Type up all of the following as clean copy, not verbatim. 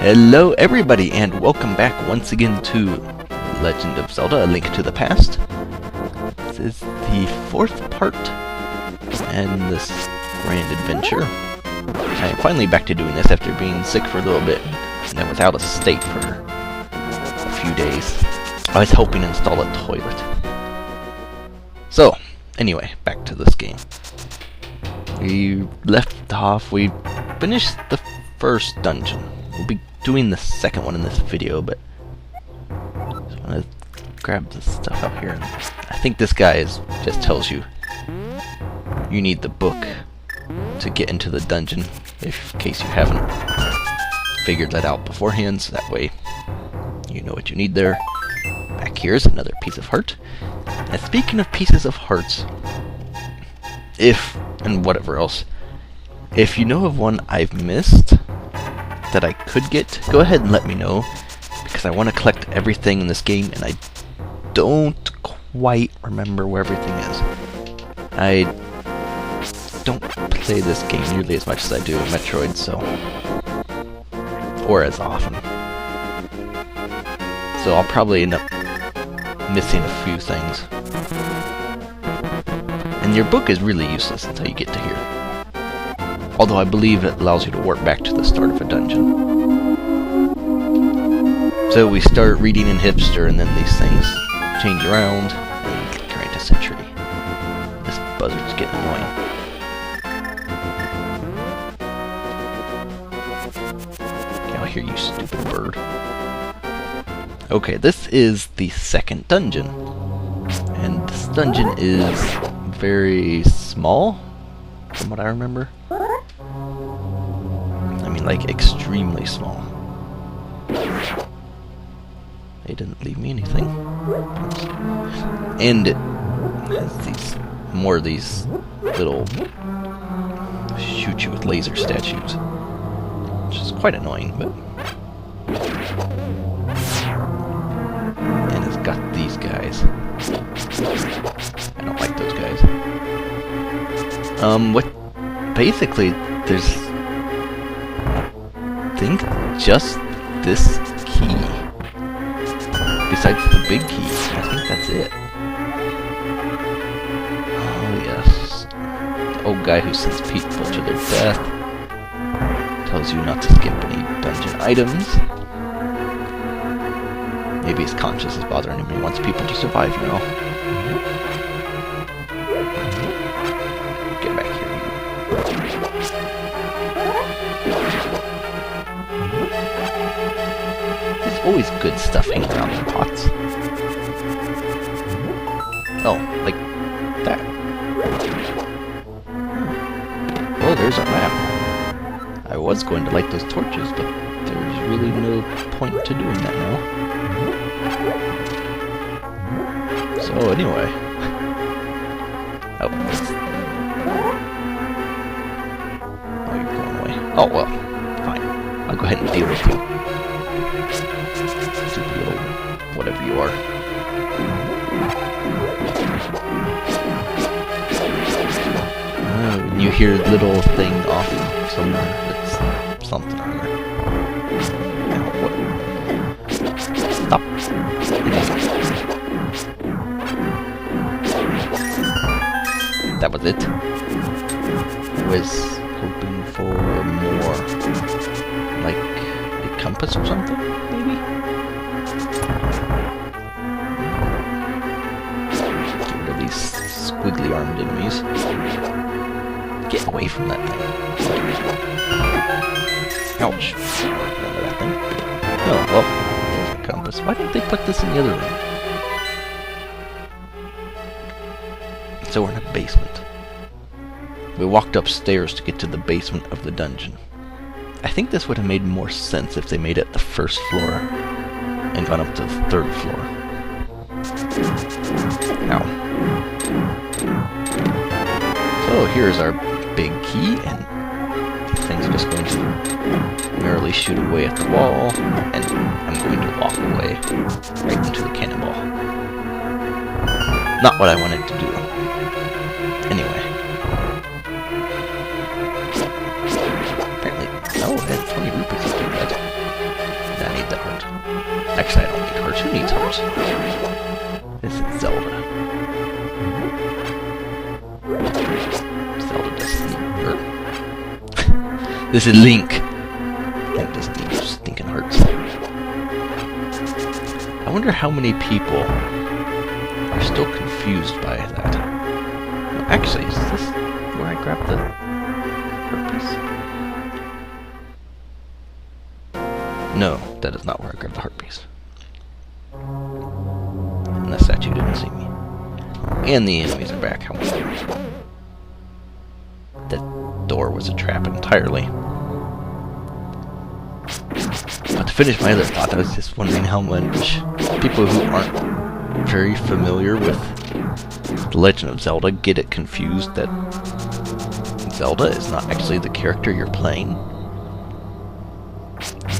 Hello everybody, and welcome back once again to Legend of Zelda, A Link to the Past. This is the fourth part in this grand adventure. I am finally back to doing this after being sick for a little bit, and I was out of state for a few days. I was helping install a toilet. So, anyway, back to this game. We left off, we finished the first dungeon. We'll be doing the second one in this video, but I just want to grab this stuff out here. I think this guy just tells you you need the book to get into the dungeon, in case you haven't figured that out beforehand, so that way you know what you need there. Back here is another piece of heart. And speaking of pieces of hearts, and whatever else, if you know of one I've missed that I could get, go ahead and let me know, because I want to collect everything in this game and I don't quite remember where everything is. I don't play this game nearly as much as I do Metroid, or as often. So I'll probably end up missing a few things. And your book is really useless until you get to here. Although I believe it allows you to warp back to the start of a dungeon. So we start reading in Hipster, and then these things change around and carry into Century. This buzzard's getting annoying. Okay, I'll hear you, stupid bird. Okay, this is the second dungeon. And this dungeon is very small, from what I remember. I mean, like, extremely small. They didn't leave me anything. And it has more of these little shoot you with laser statues, which is quite annoying, but... And it's got these guys. I don't like those guys. Basically, there's, I think, just this key. Besides the big key, I think that's it. Oh yes, the old guy who sends people to their death. Tells you not to skip any dungeon items. Maybe his conscience is bothering him. He wants people to survive now. Get back here. There's always good stuff hanging around in pots. Oh, like that. Oh, there's our map. I was going to light those torches, but there's really no point to doing that now. So anyway. Oh, you're going away. Oh, well, fine. I'll go ahead and deal with you. Stupid little whatever you are. And you hear a little thing off somewhere. It's something or other. Now, what? Stop. That was it. I was hoping for more, like a compass or something, maybe? Get rid of these squiggly armed enemies. Get away from that thing. Ouch. Remember that thing? Oh, well, there's a compass. Why didn't they put this in the other room? So we're in a basement. We walked upstairs to get to the basement of the dungeon. I think this would have made more sense if they made it the first floor and gone up to the third floor. Ow. So here's our big key, and the thing's just going to merrily shoot away at the wall, and I'm going to walk away right into the cannonball. Not what I wanted to do. Anyway. Apparently, oh, I had 20 rupees to do that. course. This is Zelda. Zelda doesn't need... This is Link. Link doesn't need stinking hearts. I wonder how many people are still confused by that. No, actually, is this where I grabbed the heart piece? No, that is not where I grabbed the heart piece. And the statue didn't see me. And the enemies are back, however. That door was a trap entirely. But to finish my other thought, I was just wondering how much people who aren't very familiar with The Legend of Zelda get it confused that Zelda is not actually the character you're playing.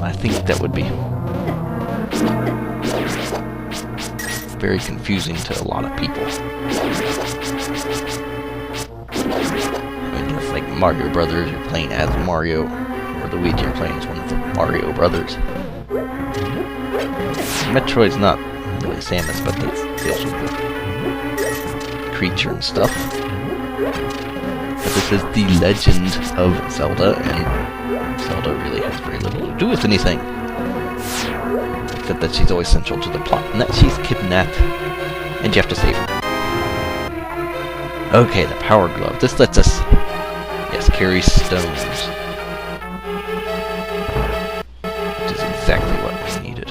I think that would be very confusing to a lot of people. I mean, it's like Mario Brothers, you're playing as Mario, or Luigi, you're playing as one of the Mario Brothers. Metroid's not really Samus, but that's deals with the creature and stuff. But this is The Legend of Zelda, and Zelda really has very little to do with anything. Except that she's always central to the plot, and that she's kidnapped, and you have to save her. Okay, the Power Glove. This lets us, yes, carry stones. Which is exactly what we needed.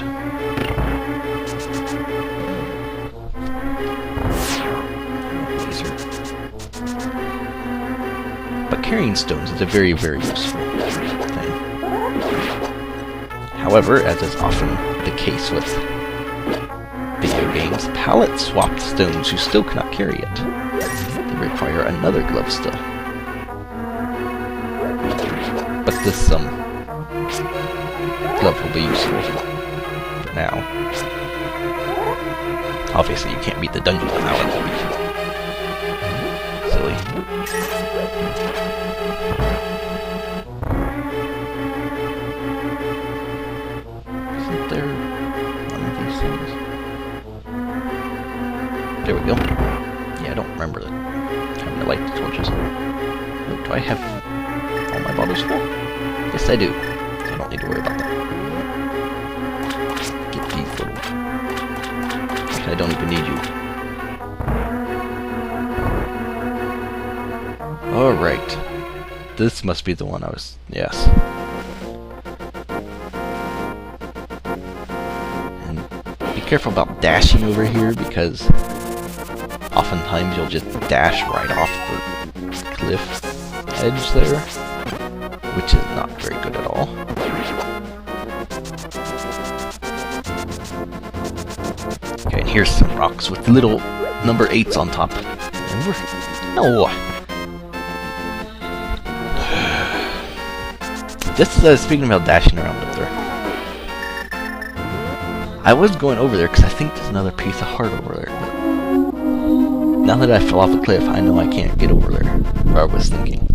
But carrying stones is a very, very useful thing. However, as is often the case with video games, palette-swapped stones you still cannot carry it. They require another glove still. But this glove will be useful for now. Obviously, you can't beat the dungeon without it. That would be silly. Isn't there one of these things? There we go. Yeah, I don't remember having to light the torches. Wait, do I have all my bottles full? Yes, I do. So I don't need to worry about that. Get these little... Actually, I don't even need you. Alright. This must be the one I was... Yes. And be careful about dashing over here, because oftentimes you'll just dash right off the cliff edge there, which is not very good at all. Okay, and here's some rocks with little number 8s on top. And we're... No! Just speaking about dashing around up there. I was going over there because I think there's another piece of heart over there. But now that I fell off a cliff, I know I can't get over there. Or I was thinking.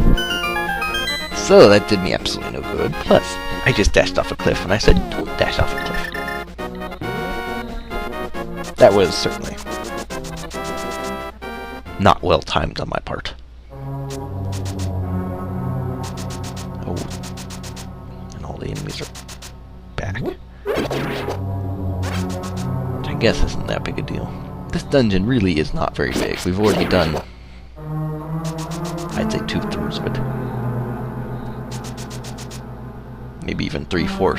So that did me absolutely no good. Plus, I just dashed off a cliff and I said, don't dash off a cliff. That was certainly not well timed on my part. Oh. And all the enemies are back. Which I guess isn't that big a deal. This dungeon really is not very big. We've already done, I'd say 2/3 of it. Maybe even 3/4.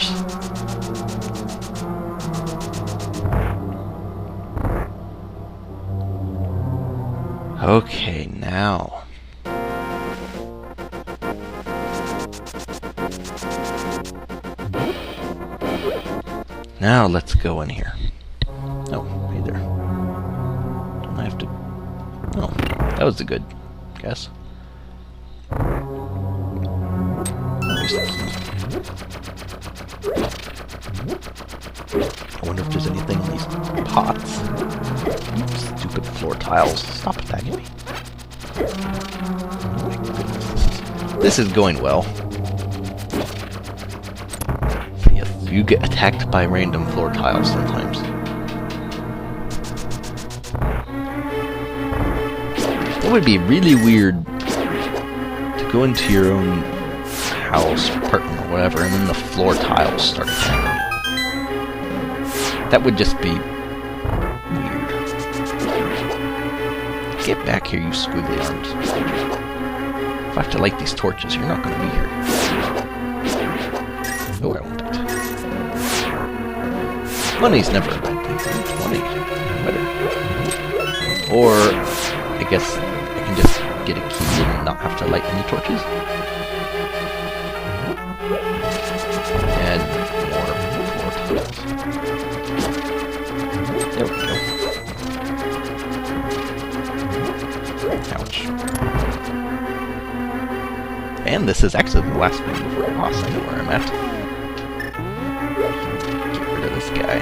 Okay, now. Now let's go in here. Oh, hey there. Don't I have to... Oh, that was a good guess. I wonder if there's anything in these pots. Stupid floor tiles. Stop attacking me. Oh my goodness. This is going well. So yes, you get attacked by random floor tiles sometimes. It would be really weird to go into your own house, apartment, or whatever, and then the floor tiles start attacking you. That would just be weird. Get back here, you squiggly arms. If I have to light these torches, you're not going to be here. Oh, I won't. Money's never a bad thing. 20. Better. Or, I guess I can just get a key and not have to light any torches. And more floor tiles. There we go. Ouch. And this is actually the last one before the boss. I know where I'm at. Get rid of this guy.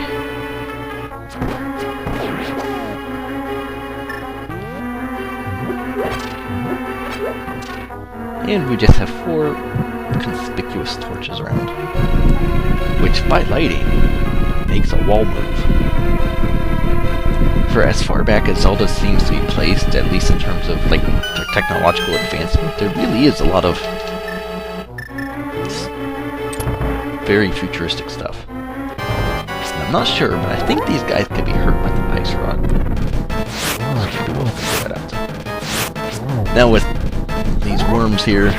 And we just have 4 conspicuous torches around, which by lighting makes a wall move. For as far back as Zelda seems to be placed, at least in terms of like technological advancement, there really is a lot of very futuristic stuff. And I'm not sure, but I think these guys could be hurt by the ice rod. So maybe we'll figure that out. Now with these worms here,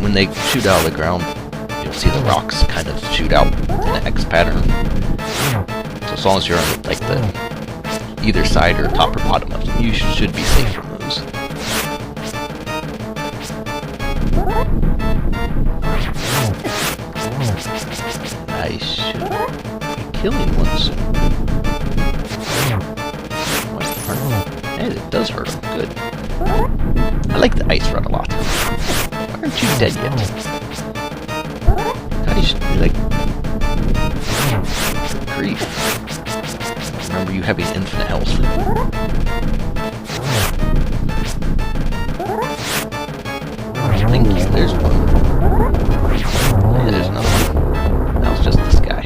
when they shoot out of the ground, you'll see the rocks kind of shoot out in an X pattern. So as long as you're on like the either side or top or bottom of them, you should be safe from those. I should be killing one soon. Hey, it does hurt him. Good. I like the ice rod a lot. Why aren't you dead yet? God, you should be like... grief. Remember you having infinite health. Thank you, there's one. Yeah, there's another one. Now it's just this guy.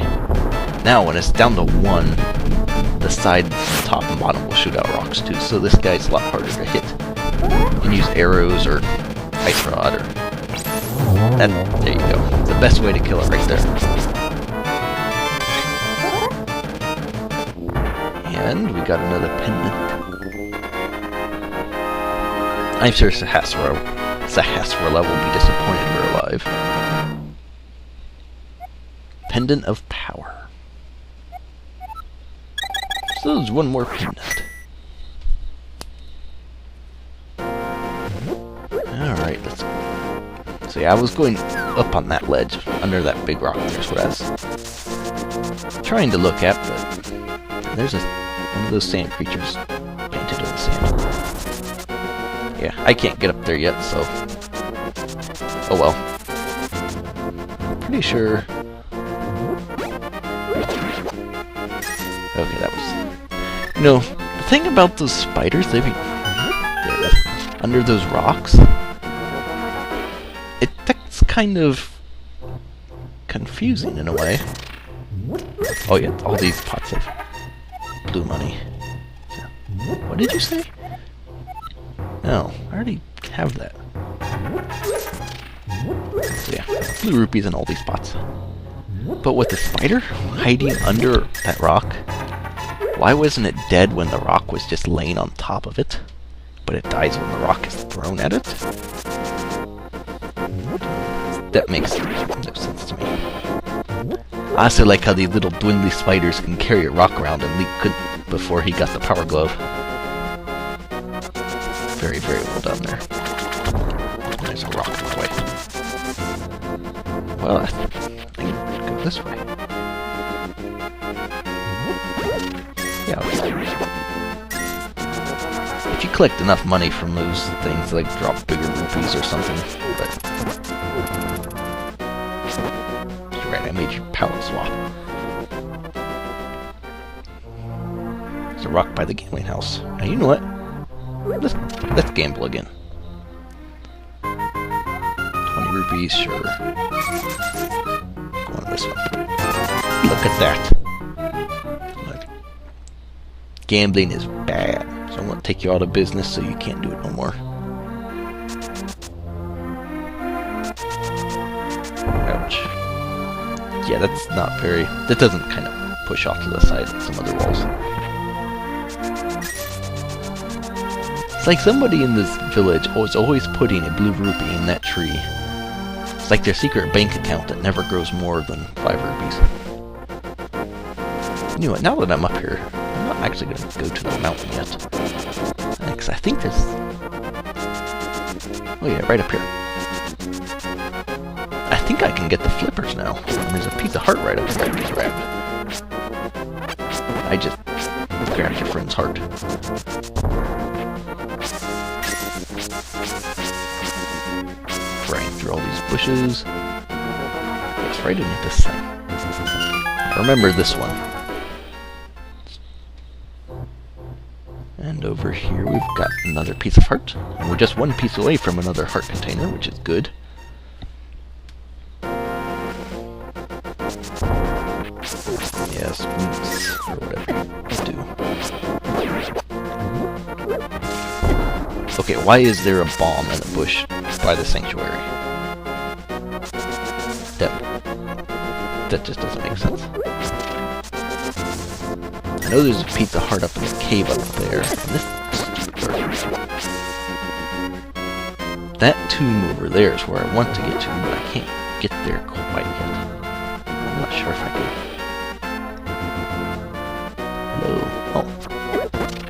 Now when it's down to 1, the side, top, and bottom will shoot out rocks too, so this guy's a lot harder to hit. You can use arrows or ice rod or... there you go. The best way to kill it right there. And we got another pendant. I'm sure Sahasra will be disappointed we're alive. Pendant of Power. So there's one more pendant. Alright, let's... So yeah, I was going up on that ledge, under that big rock. There's what I was trying to look at, but there's one of those sand creatures painted in the sand. Yeah, I can't get up there yet, so... oh well. Pretty sure... okay, that was... You know, the thing about those spiders, they be... under those rocks... that's kind of... confusing in a way. Oh yeah, all these pots of blue money. What did you say? No, I already have that. So yeah, blue rupees in all these pots. But with the spider hiding under that rock, why wasn't it dead when the rock was just laying on top of it? But it dies when the rock is thrown at it? That makes no sense to me. I also like how the little dwindly spiders can carry a rock around and Link couldn't before he got the power glove. Very, very well done there. There's a rock in the way. Well, I can go this way. Yeah. If you collect enough money from those things, like drop bigger rupees or something, but... you're right, I made you power swap. There's a rock by the gambling house. Now you know what? Let's gamble again. 20 rupees, sure. Go on this one. Look at that. Gambling is bad. So I'm gonna take you out of business so you can't do it no more. Ouch. Yeah, that's not very... That doesn't kind of push off to the side like some other walls. It's like somebody in this village was always putting a blue rupee in that tree. It's like their secret bank account that never grows more than 5 rupees. You know what, now that I'm up here, I'm not actually going to go to the mountain yet. Because I think there's... Oh yeah, right up here. I think I can get the flippers now. And there's a piece of heart right up here I just grabbed. I just grabbed your friend's heart. Flying through all these bushes. It's right into this thing. I remember this one. And over here we've got another piece of heart. And we're just one piece away from another heart container, which is good. Yes, or whatever you do. Okay, why is there a bomb in a bush by the sanctuary? That just doesn't make sense. I know there's a pizza heart up in the cave up there. That tomb over there is where I want to get to, but I can't get there quite yet. I'm not sure if I can. Hello. Oh.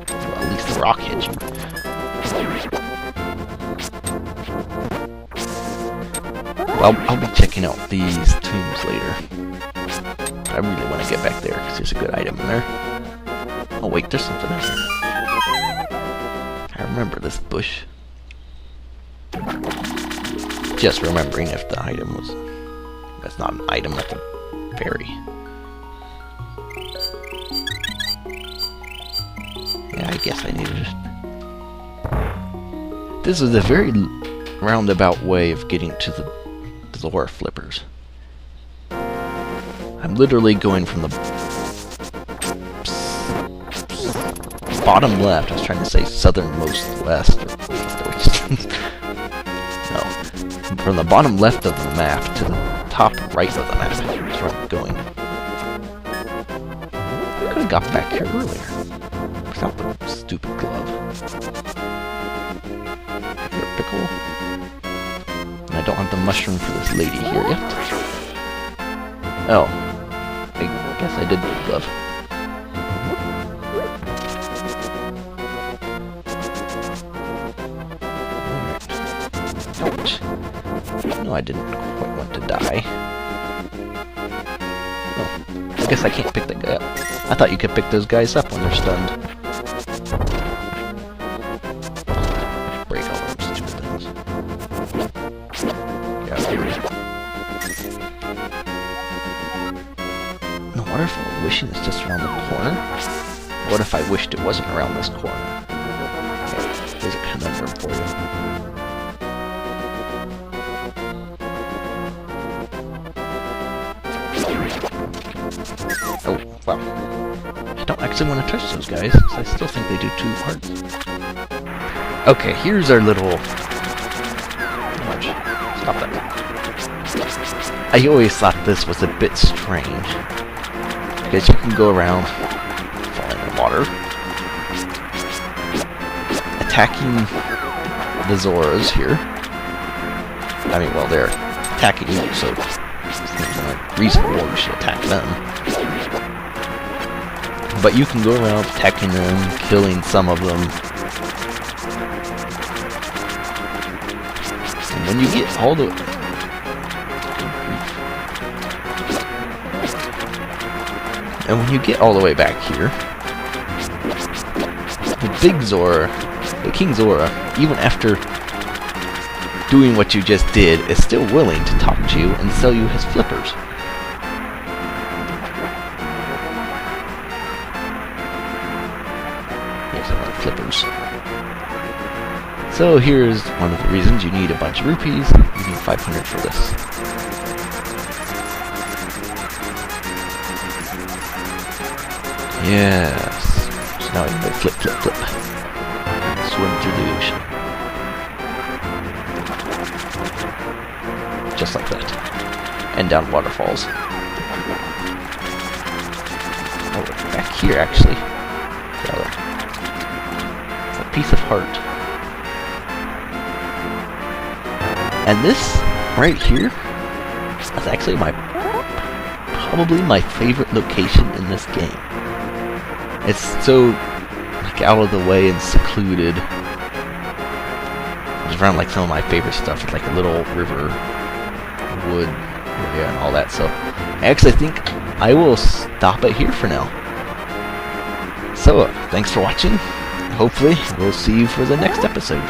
Well, at least the rock hit you. Well, I'll be checking out these tombs later. I really want to get back there because there's a good item in there. Oh wait, there's something else. I remember this bush. Just remembering if the item was... That's not an item, that's a berry. Yeah, I guess I needed it. This is a very roundabout way of getting to the Zora flippers. I'm literally going from the bottom left. I was trying to say southernmost west. No. From the bottom left of the map to the top right of the map. That's where I'm going. I could have got back here earlier. Without the stupid glove. Here, pickle. And I don't have the mushroom for this lady here yet. Oh. I guess I did need the glove. Alright. Ouch. No, I didn't quite want to die. Oh. I guess I can't pick that guy up. I thought you could pick those guys up when they're stunned. Break all those stupid things. Yeah, no, what if I'm wishing it's just around the corner? What if I wished it wasn't around this corner? Okay, there's a conundrum for you. Oh, wow. I don't actually want to touch those guys, because I still think they do 2 hearts. Okay, here's our little... Stop that. I always thought this was a bit strange. Because you can go around falling in water, attacking the Zoras here. I mean, well, they're attacking you, so there's no reason why you should attack them. But you can go around attacking them, killing some of them. And when you get all the... And when you get all the way back here, the big Zora, the King Zora, even after doing what you just did, is still willing to talk to you and sell you his flippers. Here's another flippers. So here's one of the reasons you need a bunch of rupees. You need 500 for this. Yes. So now I can go flip, flip, flip. swim through the ocean. Just like that. And down waterfalls. Oh, back here, actually. It's a piece of heart. And this, right here, is actually probably my favorite location in this game. It's so, like, out of the way and secluded. It's around, like, some of my favorite stuff. It's like a little river, wood area, and all that. So, I actually think I will stop it here for now. So, thanks for watching. Hopefully, we'll see you for the next episode.